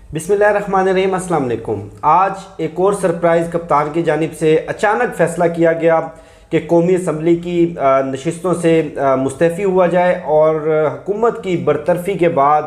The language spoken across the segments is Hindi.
बिस्मिल्लाहिर्रहमानिर्रहीम, अस्सलाम वालेकुम। आज एक और सरप्राइज़ कप्तान की जानिब से अचानक फ़ैसला किया गया कि कौमी असम्बली की नशिस्तों से मुस्तफ़ी हुआ जाए और हुकूमत की बरतरफ़ी के बाद,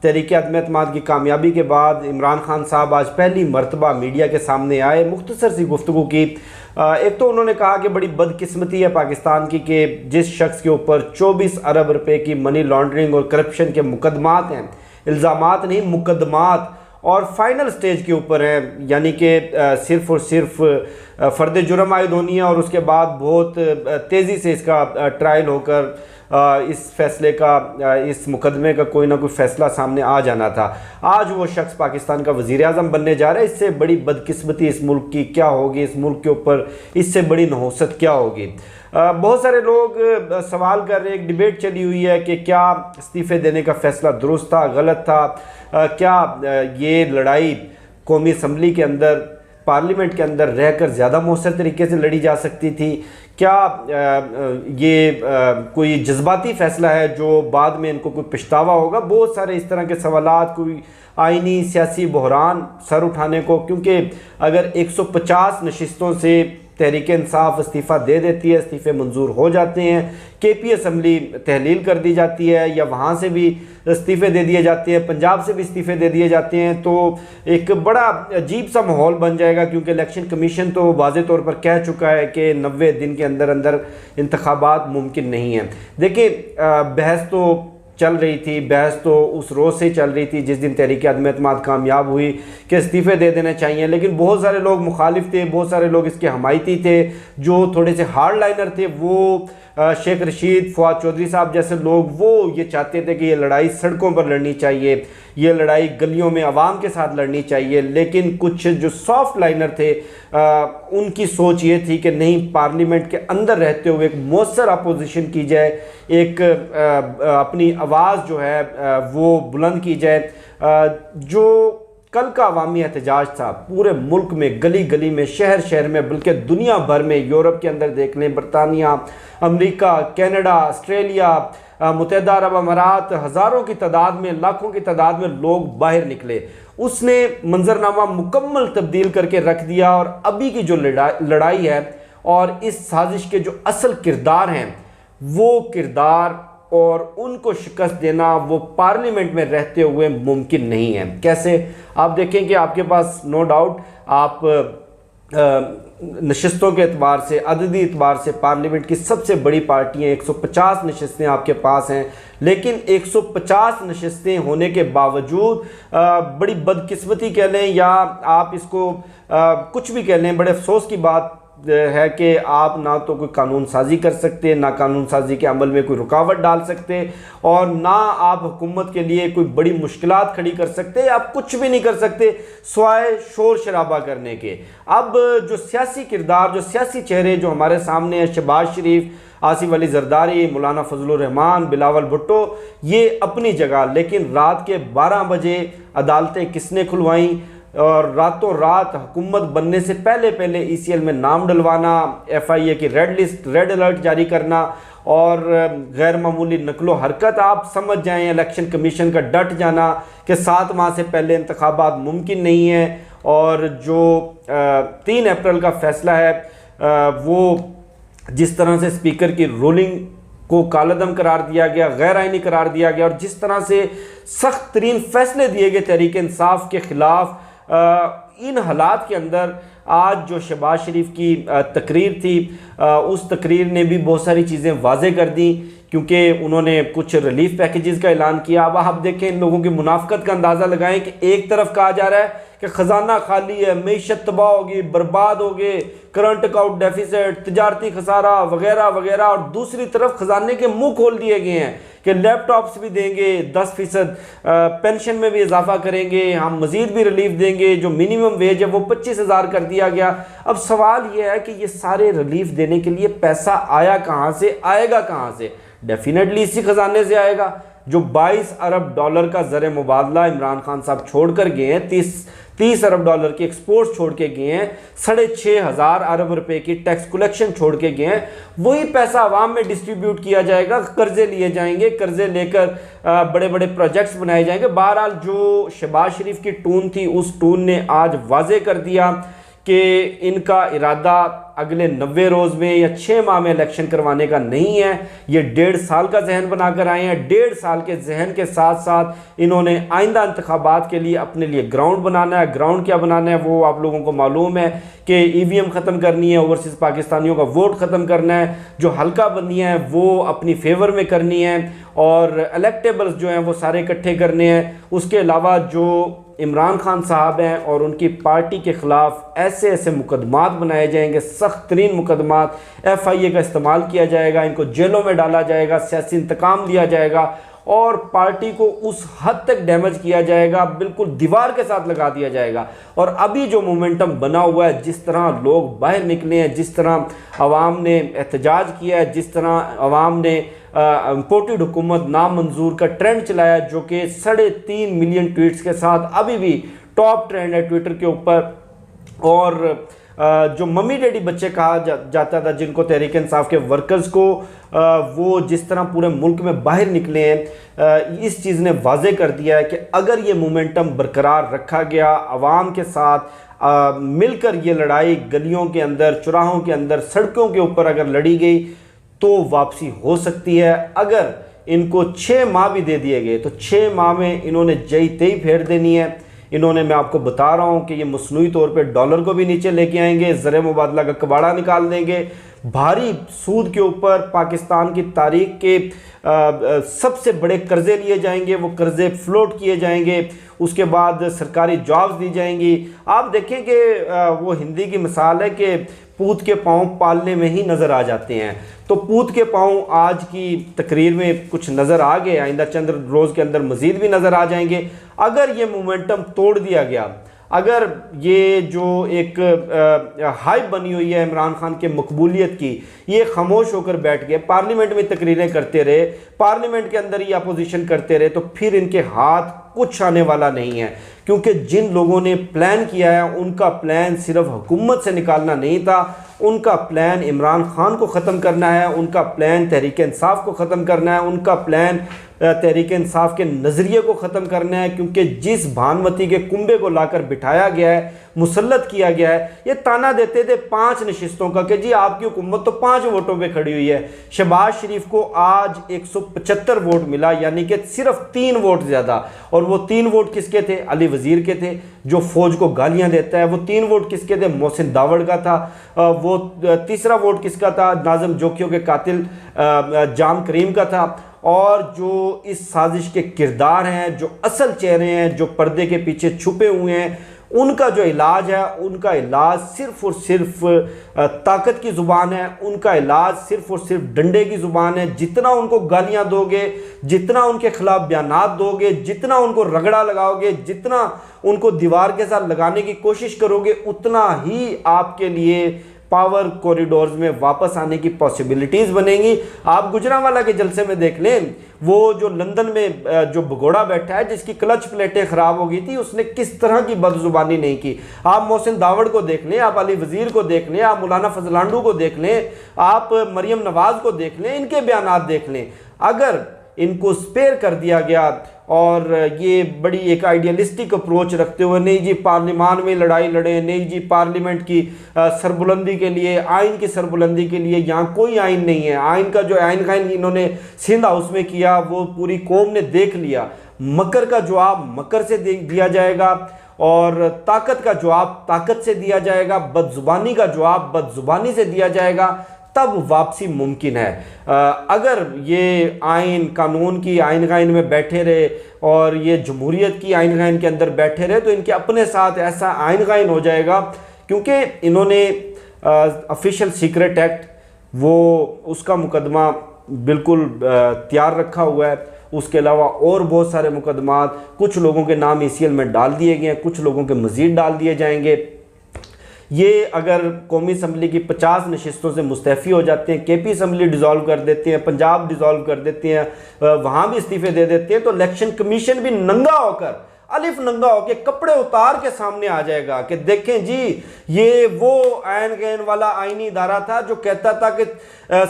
तहरीक अदम एतमाद की कामयाबी के बाद इमरान खान साहब आज पहली मरतबा मीडिया के सामने आए, मुख्तसर सी गुफ्तगू की। एक तो उन्होंने कहा कि बड़ी बदकिस्मती है पाकिस्तान की कि जिस शख्स के ऊपर 24 अरब रुपए की मनी लॉन्ड्रिंग और करप्शन के मुकदमात हैं, इल्ज़ामात नहीं मुकदमात, और फाइनल स्टेज के ऊपर हैं, यानी कि सिर्फ़ और सिर्फ फ़र्द जुर्म आयद होनी है और उसके बाद बहुत तेज़ी से इसका ट्रायल होकर इस फैसले का, इस मुकदमे का कोई ना कोई फ़ैसला सामने आ जाना था। आज वो शख्स पाकिस्तान का वज़ीर आज़म बनने जा रहा है। इससे बड़ी बदकिस्मती इस मुल्क की क्या होगी, इस मुल्क के ऊपर इससे बड़ी नहुसत क्या होगी। बहुत सारे लोग सवाल कर रहे हैं, एक डिबेट चली हुई है कि क्या इस्तीफ़े देने का फ़ैसला दुरुस्त था, गलत था, क्या ये लड़ाई कौमी असम्बली के अंदर, पार्लियामेंट के अंदर रहकर ज़्यादा मौसर तरीके से लड़ी जा सकती थी, क्या ये कोई जज्बाती फ़ैसला है जो बाद में इनको कोई पछतावा होगा। बहुत सारे इस तरह के सवालात, कोई आइनी सियासी बहरान सर उठाने को, क्योंकि अगर 150 नशिस्तों से तहरीक इंसाफ इस्तीफ़ा दे देती है, इस्तीफ़े मंजूर हो जाते हैं, KP असम्बली तहलील कर दी जाती है या वहाँ से भी इस्तीफ़े दे दिए जाते हैं, पंजाब से भी इस्तीफ़े दे दिए जाते हैं, तो एक बड़ा अजीब सा माहौल बन जाएगा। क्योंकि इलेक्शन कमीशन तो वाज़े तौर पर कह चुका है कि 90 दिन के अंदर अंदर इंतखाबात मुमकिन नहीं है। देखिए, बहस तो चल रही थी, बहस तो उस रोज़ से चल रही थी जिस दिन तहरीक अदम एतमाद कामयाब हुई कि इस्तीफ़े दे देने चाहिए, लेकिन बहुत सारे लोग मुखालिफ थे, बहुत सारे लोग इसके हमायती थे, जो थोड़े से हार्ड लाइनर थे। वो शेख रशीद, फवाद चौधरी साहब जैसे लोग, वो ये चाहते थे कि ये लड़ाई सड़कों पर लड़नी चाहिए, ये लड़ाई गलियों में आवाम के साथ लड़नी चाहिए। लेकिन कुछ जो सॉफ्ट लाइनर थे, उनकी सोच ये थी कि नहीं, पार्लियामेंट के अंदर रहते हुए एक मौसर अपोजिशन की जाए, एक अपनी आवाज़ जो है वो बुलंद की जाए। जो कल का अवामी एहतजाज था पूरे मुल्क में, गली गली में, शहर शहर में, बल्कि दुनिया भर में, यूरोप के अंदर देख लें, बरतानिया, अमेरिका, कनाडा, ऑस्ट्रेलिया, मुत्तहिदा अरब अमारात, हज़ारों की तादाद में, लाखों की तादाद में लोग बाहर निकले। उसने मंजरनामा मुकम्मल तब्दील करके रख दिया। और अभी की जो लड़ाई है और इस साजिश के जो असल किरदार हैं, वो किरदार और उनको शिकस्त देना वो पार्लियामेंट में रहते हुए मुमकिन नहीं है। कैसे? आप देखें कि आपके पास नो डाउट आप नशिस्तों के एतबार से, अददी एतबार से पार्लियामेंट की सबसे बड़ी पार्टी है, 150 नशिस्तें आपके पास हैं, लेकिन 150 नशिस्तें होने के बावजूद बड़ी बदकिस्मती कह लें या आप इसको कुछ भी कह लें, बड़े अफसोस की बात है कि आप ना तो कोई कानून साजी कर सकते, ना कानून साजी के अमल में कोई रुकावट डाल सकते, और ना आप हुकूमत के लिए कोई बड़ी मुश्किलात खड़ी कर सकते, आप कुछ भी नहीं कर सकते स्वाय शोर शराबा करने के। अब जो सियासी किरदार, जो सियासी चेहरे जो हमारे सामने हैं, शहबाज शरीफ, आसिफ अली जरदारी, मौलाना फजलुर रहमान, बिलावल भुट्टो, ये अपनी जगह, लेकिन रात के 12 बजे अदालतें किसने खुलवाई और रातों रात हुकूमत बनने से पहले पहले ECL में नाम डलवाना, FIA की रेड लिस्ट, रेड अलर्ट जारी करना और गैर मामूली नकलो हरकत। आप समझ जाएं इलेक्शन कमीशन का डट जाना कि 7 माह से पहले इंतखाबात मुमकिन नहीं है। और जो 3 अप्रैल का फैसला है, वो जिस तरह से स्पीकर की रूलिंग को कालअदम करार दिया गया, गैर आइनी करार दिया गया, और जिस तरह से सख्त तरीन फैसले दिए गए तहरीक इंसाफ के ख़िलाफ़, इन हालात के अंदर आज जो शहबाज शरीफ की तकरीर थी, उस तकरीर ने भी बहुत सारी चीज़ें वाज़े कर दी, क्योंकि उन्होंने कुछ रिलीफ पैकेजेस का ऐलान किया। अब आप देखें, इन लोगों की मुनाफकत का अंदाज़ा लगाएं कि एक तरफ कहा जा रहा है कि ख़जाना खाली है, मईशत तबाह होगी, बर्बाद होगी, करंट अकाउंट डेफिसिट, तिजारती खसारा वगैरह वगैरह, और दूसरी तरफ ख़जाने के मुंह खोल दिए गए हैं कि लैपटॉप्स भी देंगे, 10% पेंशन में भी इजाफा करेंगे, हम मज़ीद भी रिलीफ देंगे, जो मिनिमम वेज है वो 25,000 कर दिया गया। अब सवाल ये है कि ये सारे रिलीफ देने के लिए पैसा आया कहाँ से, आएगा कहाँ से? डेफिनेटली इसी खजाने से आएगा। जो 22 अरब डॉलर का ज़र मुबादला इमरान खान साहब छोड़ कर गए हैं, 30 अरब डॉलर की एक्सपोर्ट छोड़ के गए हैं, 6,500 अरब रुपए की टैक्स कलेक्शन छोड़ के गए हैं, वही पैसा आवाम में डिस्ट्रीब्यूट किया जाएगा, कर्जे लिए जाएंगे, कर्जे लेकर बड़े बड़े प्रोजेक्ट्स बनाए जाएंगे। बहरहाल जो शहबाज शरीफ की टून थी, उस टून ने आज वाजे कर दिया कि इनका इरादा अगले 90 रोज़ में या 6 माह में इलेक्शन करवाने का नहीं है। ये 1.5 साल का जहन बनाकर आए हैं। 1.5 साल के जहन के साथ साथ इन्होंने आइंदा इंतखाबात के लिए अपने लिए ग्राउंड बनाना है। ग्राउंड क्या बनाना है वो आप लोगों को मालूम है कि EVM ख़त्म करनी है, ओवरसीज़ पाकिस्तानियों का वोट ख़त्म करना है, जो हल्का बंदियाँ हैं वो अपनी फेवर में करनी है और इलेक्टेबल्स जो हैं वो सारे इकट्ठे करने हैं। उसके अलावा जो इमरान खान साहब हैं और उनकी पार्टी के ख़िलाफ़ ऐसे ऐसे मुकदमात बनाए जाएंगे, सख्त तरीन मुकदमात, FIA का इस्तेमाल किया जाएगा, इनको जेलों में डाला जाएगा, सियासी इंतकाम लिया जाएगा और पार्टी को उस हद तक डैमेज किया जाएगा, बिल्कुल दीवार के साथ लगा दिया जाएगा। और अभी जो मोमेंटम बना हुआ है, जिस तरह लोग बाहर निकले हैं, जिस तरह अवाम ने एहतजाज किया है, जिस तरह अवाम ने इम्पोर्टेड हुकूमत नामंजूर का ट्रेंड चलाया, जो कि 3.5 मिलियन ट्वीट्स के साथ अभी भी टॉप ट्रेंड है ट्विटर के ऊपर। और जो मम्मी डैडी बच्चे कहा जाता था, जिनको तहरीक इंसाफ के वर्कर्स को, वो जिस तरह पूरे मुल्क में बाहर निकले हैं, इस चीज़ ने वाजे कर दिया है कि अगर ये मोमेंटम बरकरार रखा गया, आवाम के साथ मिलकर ये लड़ाई गलियों के अंदर, चौराहों के अंदर, सड़कों के ऊपर अगर लड़ी गई तो वापसी हो सकती है। अगर इनको 6 माह भी दे दिए गए तो 6 माह में इन्होंने जई तई फेर देनी है। इन्होंने, मैं आपको बता रहा हूँ कि ये मसनूई तौर पे डॉलर को भी नीचे लेके आएंगे, ज़र मुबादला का कबाड़ा निकाल देंगे, भारी सूद के ऊपर पाकिस्तान की तारीख के सबसे बड़े कर्जे लिए जाएंगे, वो कर्जे फ्लोट किए जाएंगे, उसके बाद सरकारी जॉब्स दी जाएंगी। आप देखें कि वो हिंदी की मिसाल है कि पूत के पाँव पालने में ही नज़र आ जाते हैं। तो पूत के पाँव आज की तकरीर में कुछ नज़र आ गए, आइंदा चंद रोज़ के अंदर मज़ीद भी नज़र आ जाएंगे। अगर ये मोमेंटम तोड़ दिया गया, अगर ये जो एक हाइप बनी हुई है इमरान खान के मकबूलियत की, ये खामोश होकर बैठ गए, पार्लियामेंट में तकरीरें करते रहे, पार्लियामेंट के अंदर ही अपोजिशन करते रहे, तो फिर इनके हाथ कुछ आने वाला नहीं है। क्योंकि जिन लोगों ने प्लान किया है, उनका प्लान सिर्फ हुकूमत से निकालना नहीं था, उनका प्लान इमरान खान को ख़त्म करना है, उनका प्लान तहरीक इंसाफ को ख़त्म करना है, उनका प्लान तहरीक इंसाफ के नज़रिए को ख़त्म करना है। क्योंकि जिस भानुमती के कुंबे को लाकर बिठाया गया है, मुसल्लत किया गया है, ये ताना देते थे 5 नशिस्तों का कि जी आपकी हुकूमत तो 5 वोटों पे खड़ी हुई है। शहबाज शरीफ को आज 175 वोट मिला, यानी कि सिर्फ 3 वोट ज़्यादा। और वो 3 वोट किसके थे? अली वज़ीर के थे, जो फ़ौज को गालियाँ देता है। वो 3 वोट किसके थे? मोहसिन दावड़ का था। वो तीसरा वोट किसका था? नाज़िम जोखियों के कातिल जाम करीम का था। और जो इस साजिश के किरदार हैं, जो असल चेहरे हैं, जो पर्दे के पीछे छुपे हुए हैं, उनका जो इलाज है, उनका इलाज सिर्फ़ और सिर्फ ताकत की ज़ुबान है, उनका इलाज सिर्फ़ और सिर्फ डंडे की ज़ुबान है। जितना उनको गालियाँ दोगे, जितना उनके खिलाफ बयानात दोगे, जितना उनको रगड़ा लगाओगे, जितना उनको दीवार के साथ लगाने की कोशिश करोगे, उतना ही आपके लिए पावर कॉरिडोर्स में वापस आने की पॉसिबिलिटीज़ बनेंगी। आप गुजरांवाला के जलसे में देख लें, वो जो लंदन में जो भगोड़ा बैठा है, जिसकी क्लच प्लेटें ख़राब हो गई थी, उसने किस तरह की बदजुबानी नहीं की। आप मोहसिन दावड़ को देख लें, आप अली वज़ीर को देख लें, आप मौलाना फजलांडू को देख लें, आप मरियम नवाज़ को देख लें, इनके बयानात देख लें। अगर इनको स्पेयर कर दिया गया और ये बड़ी एक आइडियलिस्टिक अप्रोच रखते हुए, नहीं जी पार्लियामान में लड़ाई लड़े, नहीं जी पार्लियामेंट की सरबुलंदी के लिए, आइन की सरबुलंदी के लिए, यहाँ कोई आइन नहीं है। आइन का जो आइन खाइन इन्होंने सिंध हाउस में किया, वो पूरी कौम ने देख लिया। मकर का जवाब मकर से दिया जाएगा और ताकत का जवाब ताकत से दिया जाएगा, बदजुबानी का जवाब बदजुबानी से दिया जाएगा, तब वापसी मुमकिन है। अगर ये आइन कानून की आइन काइन में बैठे रहे और ये जमहूरियत की आइन काइन के अंदर बैठे रहे, तो इनके अपने साथ ऐसा आइन काइन हो जाएगा। क्योंकि इन्होंने ऑफिशियल सीक्रेट एक्ट, वो उसका मुकदमा बिल्कुल तैयार रखा हुआ है। उसके अलावा और बहुत सारे मुकदमात, कुछ लोगों के नाम ECL में डाल दिए गए हैं, कुछ लोगों के मज़ीद डाल दिए जाएंगे। ये अगर कौमी असम्बली की 50 नशिस्तों से मुस्तफ़ी हो जाते हैं, केपी असम्बली डिज़ोल्व कर देते हैं, पंजाब डिज़ोल्व कर देते हैं, वहाँ भी इस्तीफे दे देते हैं, तो इलेक्शन कमीशन भी नंगा होकर, अलिफ नंगा होकर, कपड़े उतार के सामने आ जाएगा कि देखें जी, ये वो आयन गैन वाला आईनी इदारा था जो कहता था कि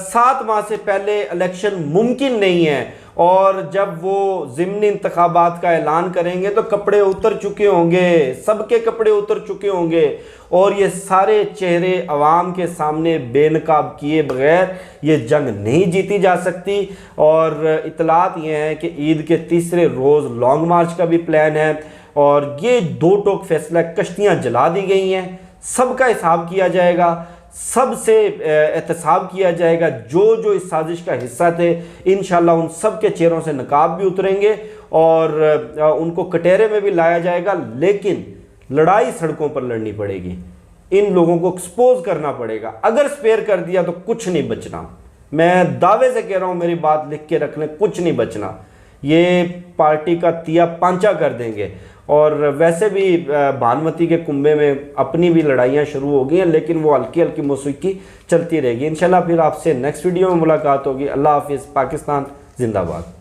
7 माह से पहले इलेक्शन मुमकिन नहीं है, और जब वो ज़िमनी इंतखाबात का ऐलान करेंगे तो कपड़े उतर चुके होंगे, सबके कपड़े उतर चुके होंगे, और ये सारे चेहरे अवाम के सामने बेनकाब किए बगैर ये जंग नहीं जीती जा सकती। और इतलात ये हैं कि ईद के तीसरे रोज़ लॉन्ग मार्च का भी प्लान है, और ये 2 टोक फैसला, कश्तियाँ जला दी गई हैं, सबका हिसाब किया जाएगा, सबसे एहतसाब किया जाएगा, जो जो इस साजिश का हिस्सा थे इंशाल्लाह उन सब के चेहरों से नकाब भी उतरेंगे और उनको कटहरे में भी लाया जाएगा। लेकिन लड़ाई सड़कों पर लड़नी पड़ेगी, इन लोगों को एक्सपोज करना पड़ेगा। अगर स्पेयर कर दिया तो कुछ नहीं बचना, मैं दावे से कह रहा हूँ, मेरी बात लिख के रख लें, कुछ नहीं बचना। ये पार्टी का तिया पांचा कर देंगे। और वैसे भी भानुमती के कुंबे में अपनी भी लड़ाइयाँ शुरू हो गई हैं, लेकिन वो हल्की हल्की मौसीकी चलती रहेगी। इंशाल्लाह फिर आपसे नेक्स्ट वीडियो में मुलाकात होगी। अल्लाह हाफिज़। पाकिस्तान जिंदाबाद।